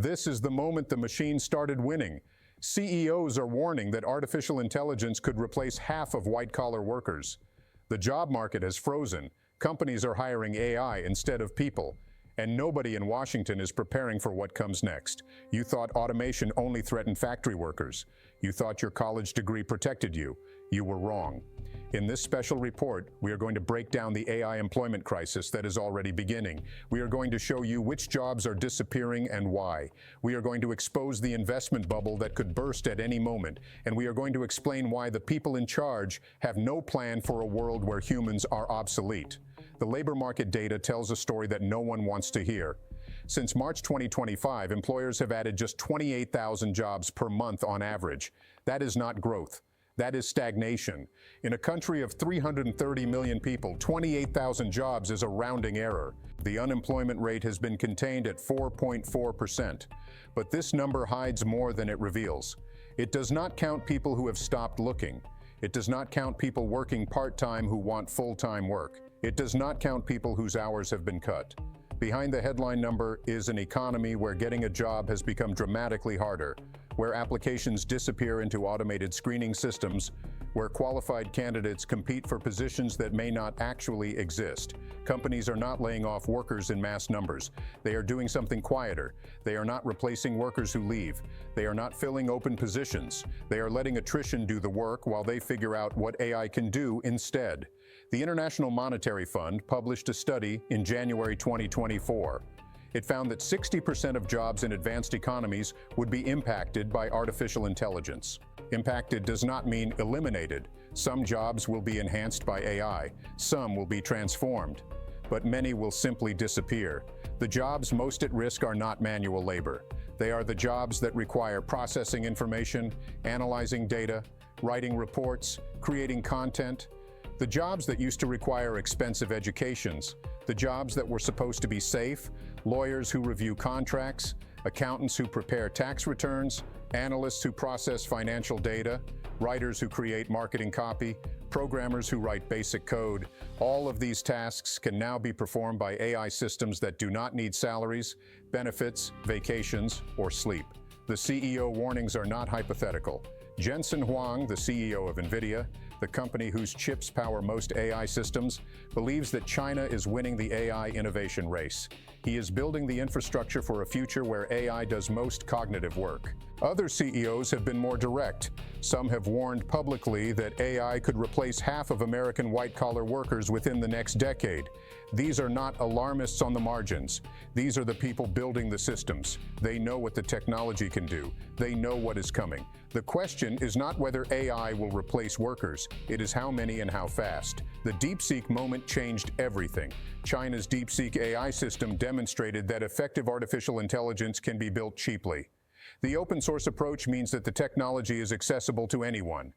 This is the moment the machines started winning. CEOs are warning that artificial intelligence could replace half of white-collar workers. The job market has frozen. Companies are hiring AI instead of people. And nobody in Washington is preparing for what comes next. You thought automation only threatened factory workers. You thought your college degree protected you. You were wrong. In this special report, we are going to break down the AI employment crisis that is already beginning. We are going to show you which jobs are disappearing and why. We are going to expose the investment bubble that could burst at any moment. And we are going to explain why the people in charge have no plan for a world where humans are obsolete. The labor market data tells a story that no one wants to hear. Since March 2025, employers have added just 28,000 jobs per month on average. That is not growth. That is stagnation. In a country of 330 million people, 28,000 jobs is a rounding error. The unemployment rate has been contained at 4.4%. But this number hides more than it reveals. It does not count people who have stopped looking. It does not count people working part-time who want full-time work. It does not count people whose hours have been cut. Behind the headline number is an economy where getting a job has become dramatically harder, where applications disappear into automated screening systems, where qualified candidates compete for positions that may not actually exist. Companies are not laying off workers in mass numbers. They are doing something quieter. They are not replacing workers who leave. They are not filling open positions. They are letting attrition do the work while they figure out what AI can do instead. The International Monetary Fund published a study in January 2024. It found that 60% of jobs in advanced economies would be impacted by artificial intelligence. Impacted does not mean eliminated. Some jobs will be enhanced by AI. Some will be transformed. But many will simply disappear. The jobs most at risk are not manual labor. They are the jobs that require processing information, analyzing data, writing reports, creating content. The jobs that used to require expensive educations, the jobs that were supposed to be safe, lawyers who review contracts, accountants who prepare tax returns, analysts who process financial data, writers who create marketing copy, programmers who write basic code. All of these tasks can now be performed by AI systems that do not need salaries, benefits, vacations, or sleep. The CEO warnings are not hypothetical. Jensen Huang, the CEO of NVIDIA, the company whose chips power most AI systems, believes that China is winning the AI innovation race. He is building the infrastructure for a future where AI does most cognitive work. Other CEOs have been more direct. Some have warned publicly that AI could replace half of American white-collar workers within the next decade. These are not alarmists on the margins. These are the people building the systems. They know what the technology can do. They know what is coming. The question is not whether AI will replace workers. It is how many and how fast. The DeepSeek moment changed everything. China's DeepSeek AI system demonstrated that effective artificial intelligence can be built cheaply. The open source approach means that the technology is accessible to anyone.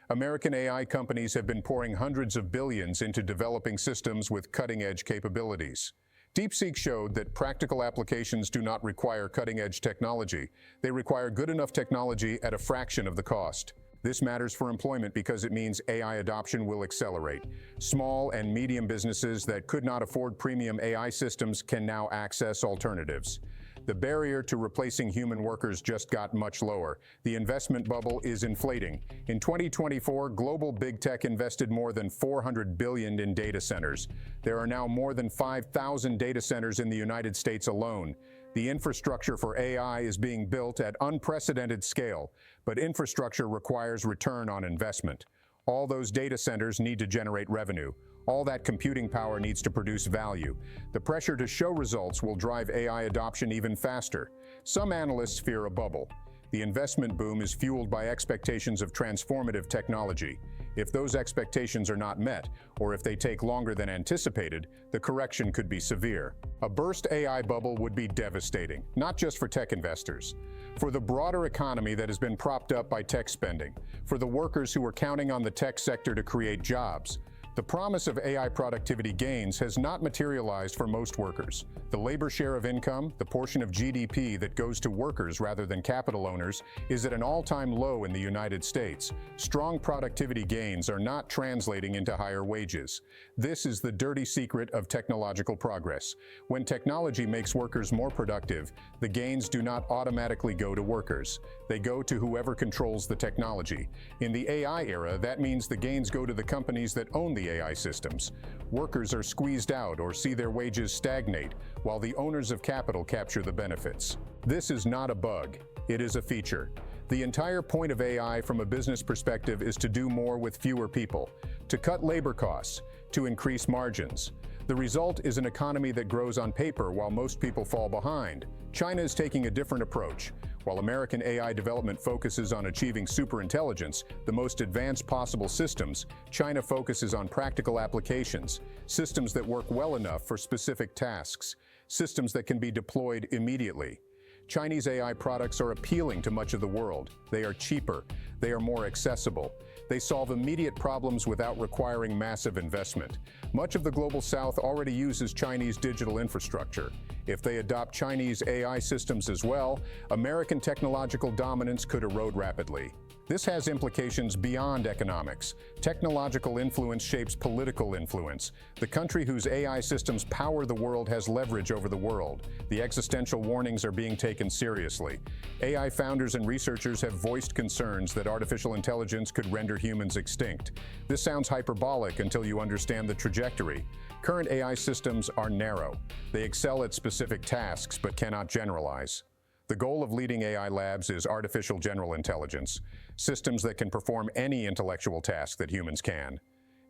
American AI companies have been pouring hundreds of billions into developing systems with cutting-edge capabilities. DeepSeek showed that practical applications do not require cutting-edge technology. They require good enough technology at a fraction of the cost. This matters for employment because it means AI adoption will accelerate. Small and medium businesses that could not afford premium AI systems can now access alternatives. The barrier to replacing human workers just got much lower. The investment bubble is inflating. In 2024, global big tech invested more than $400 billion in data centers. There are now more than 5,000 data centers in the United States alone. The infrastructure for AI is being built at unprecedented scale, but infrastructure requires return on investment. All those data centers need to generate revenue. All that computing power needs to produce value. The pressure to show results will drive AI adoption even faster. Some analysts fear a bubble. The investment boom is fueled by expectations of transformative technology. If those expectations are not met, or if they take longer than anticipated, the correction could be severe. A burst AI bubble would be devastating, not just for tech investors. For the broader economy that has been propped up by tech spending, for the workers who are counting on the tech sector to create jobs, The promise of AI productivity gains has not materialized for most workers. The labor share of income, the portion of GDP that goes to workers rather than capital owners, is at an all-time low in the United States. Strong productivity gains are not translating into higher wages. This is the dirty secret of technological progress. When technology makes workers more productive, the gains do not automatically go to workers. They go to whoever controls the technology. In the AI era, that means the gains go to the companies that own the AI systems. Workers are squeezed out or see their wages stagnate, while the owners of capital capture the benefits. This is not a bug, it is a feature. The entire point of AI from a business perspective is to do more with fewer people, to cut labor costs, to increase margins. The result is an economy that grows on paper while most people fall behind. China is taking a different approach. While American AI development focuses on achieving superintelligence, the most advanced possible systems, China focuses on practical applications, systems that work well enough for specific tasks, systems that can be deployed immediately. Chinese AI products are appealing to much of the world. They are cheaper. They are more accessible. They solve immediate problems without requiring massive investment. Much of the Global South already uses Chinese digital infrastructure. If they adopt Chinese AI systems as well, American technological dominance could erode rapidly. This has implications beyond economics. Technological influence shapes political influence. The country whose AI systems power the world has leverage over the world. The existential warnings are being taken seriously. AI founders and researchers have voiced concerns that artificial intelligence could render humans extinct. This sounds hyperbolic until you understand the trajectory. Current AI systems are narrow. They excel at specific tasks but cannot generalize. The goal of leading AI labs is artificial general intelligence, systems that can perform any intellectual task that humans can.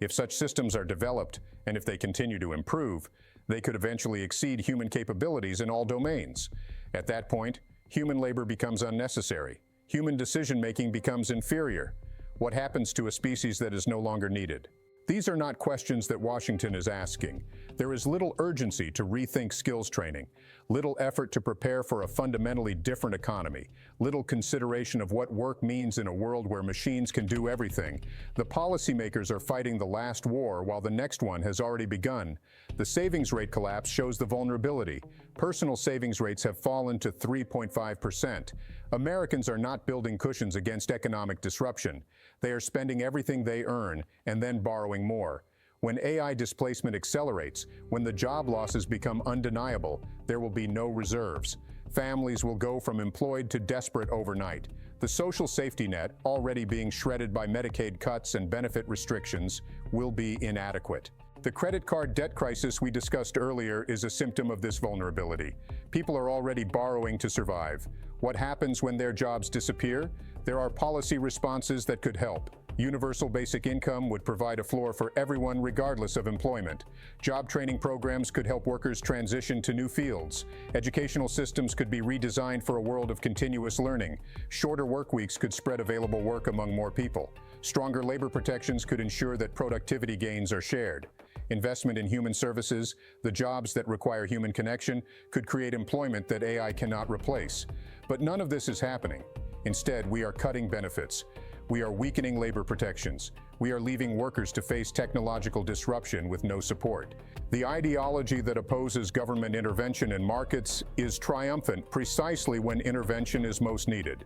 If such systems are developed, and if they continue to improve, they could eventually exceed human capabilities in all domains. At that point, human labor becomes unnecessary. Human decision-making becomes inferior. What happens to a species that is no longer needed? These are not questions that Washington is asking. There is little urgency to rethink skills training, little effort to prepare for a fundamentally different economy, little consideration of what work means in a world where machines can do everything. The policymakers are fighting the last war while the next one has already begun. The savings rate collapse shows the vulnerability. Personal savings rates have fallen to 3.5%. Americans are not building cushions against economic disruption. They are spending everything they earn and then borrowing more. When AI displacement accelerates, when the job losses become undeniable, there will be no reserves. Families will go from employed to desperate overnight. The social safety net, already being shredded by Medicaid cuts and benefit restrictions, will be inadequate. The credit card debt crisis we discussed earlier is a symptom of this vulnerability. People are already borrowing to survive. What happens when their jobs disappear? There are policy responses that could help. Universal basic income would provide a floor for everyone regardless of employment. Job training programs could help workers transition to new fields. Educational systems could be redesigned for a world of continuous learning. Shorter work weeks could spread available work among more people. Stronger labor protections could ensure that productivity gains are shared. Investment in human services, the jobs that require human connection, could create employment that AI cannot replace. But none of this is happening. Instead, we are cutting benefits. We are weakening labor protections. We are leaving workers to face technological disruption with no support. The ideology that opposes government intervention in markets is triumphant precisely when intervention is most needed.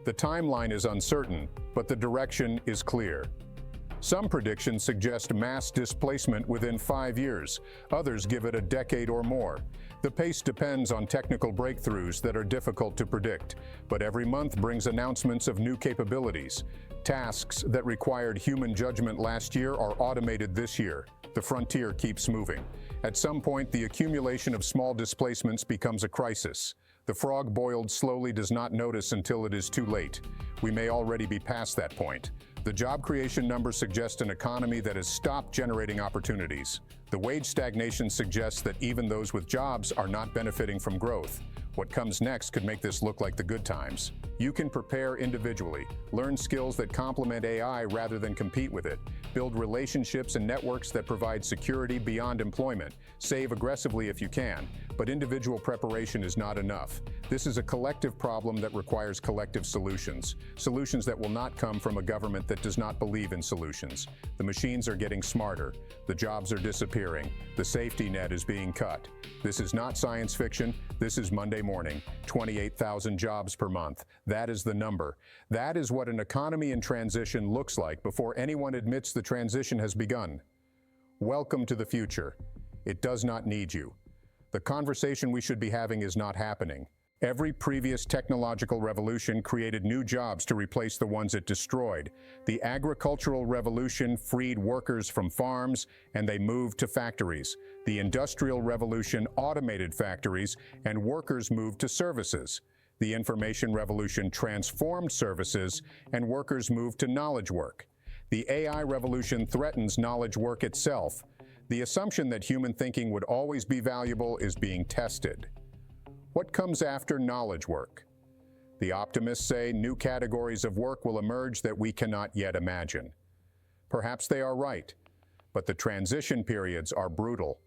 The timeline is uncertain, but the direction is clear. Some predictions suggest mass displacement within 5 years. Others give it a decade or more. The pace depends on technical breakthroughs that are difficult to predict, but every month brings announcements of new capabilities. Tasks that required human judgment last year are automated this year. The frontier keeps moving. At some point, the accumulation of small displacements becomes a crisis. The frog boiled slowly does not notice until it is too late. We may already be past that point. The job creation numbers suggest an economy that has stopped generating opportunities. The wage stagnation suggests that even those with jobs are not benefiting from growth. What comes next could make this look like the good times. You can prepare individually, learn skills that complement AI rather than compete with it, build relationships and networks that provide security beyond employment, save aggressively if you can, but individual preparation is not enough. This is a collective problem that requires collective solutions, solutions that will not come from a government that does not believe in solutions. The machines are getting smarter, the jobs are disappearing, the safety net is being cut. This is not science fiction, this is Monday morning, 28,000 jobs per month. That is the number. That is what an economy in transition looks like before anyone admits the transition has begun. Welcome to the future. It does not need you. The conversation we should be having is not happening. Every previous technological revolution created new jobs to replace the ones it destroyed. The agricultural revolution freed workers from farms and they moved to factories. The industrial revolution automated factories and workers moved to services. The information revolution transformed services and workers moved to knowledge work. The AI revolution threatens knowledge work itself. The assumption that human thinking would always be valuable is being tested. What comes after knowledge work? The optimists say new categories of work will emerge that we cannot yet imagine. Perhaps they are right, but the transition periods are brutal.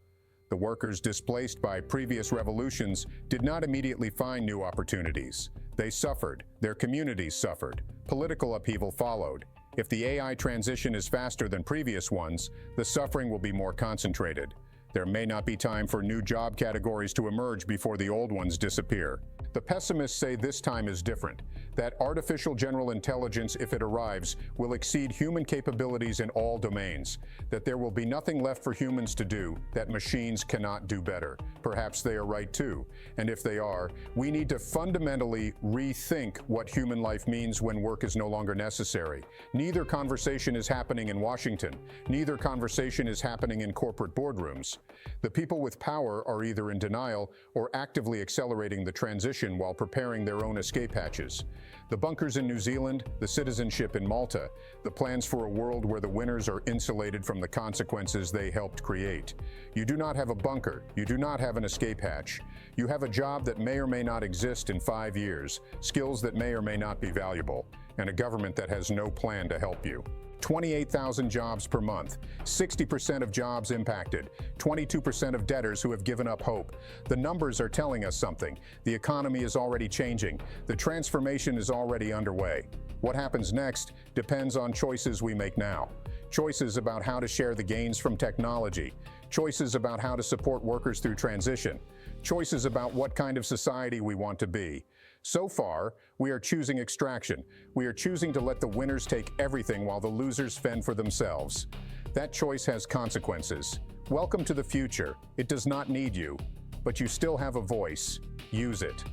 The workers displaced by previous revolutions did not immediately find new opportunities. They suffered, their communities suffered, political upheaval followed. If the AI transition is faster than previous ones, the suffering will be more concentrated. There may not be time for new job categories to emerge before the old ones disappear. The pessimists say this time is different, that artificial general intelligence, if it arrives, will exceed human capabilities in all domains, that there will be nothing left for humans to do that machines cannot do better. Perhaps they are right too, and if they are, we need to fundamentally rethink what human life means when work is no longer necessary. Neither conversation is happening in Washington. Neither conversation is happening in corporate boardrooms. The people with power are either in denial or actively accelerating the transition while preparing their own escape hatches. The bunkers in New Zealand, the citizenship in Malta, the plans for a world where the winners are insulated from the consequences they helped create. You do not have a bunker. You do not have an escape hatch. You have a job that may or may not exist in 5 years, skills that may or may not be valuable, and a government that has no plan to help you. 28,000 jobs per month, 60% of jobs impacted, 22% of debtors who have given up hope. The numbers are telling us something. The economy is already changing. The transformation is already underway. What happens next depends on choices we make now. Choices about how to share the gains from technology. Choices about how to support workers through transition. Choices about what kind of society we want to be. So far, we are choosing extraction. We are choosing to let the winners take everything while the losers fend for themselves. That choice has consequences. Welcome to the future. It does not need you, but you still have a voice. Use it.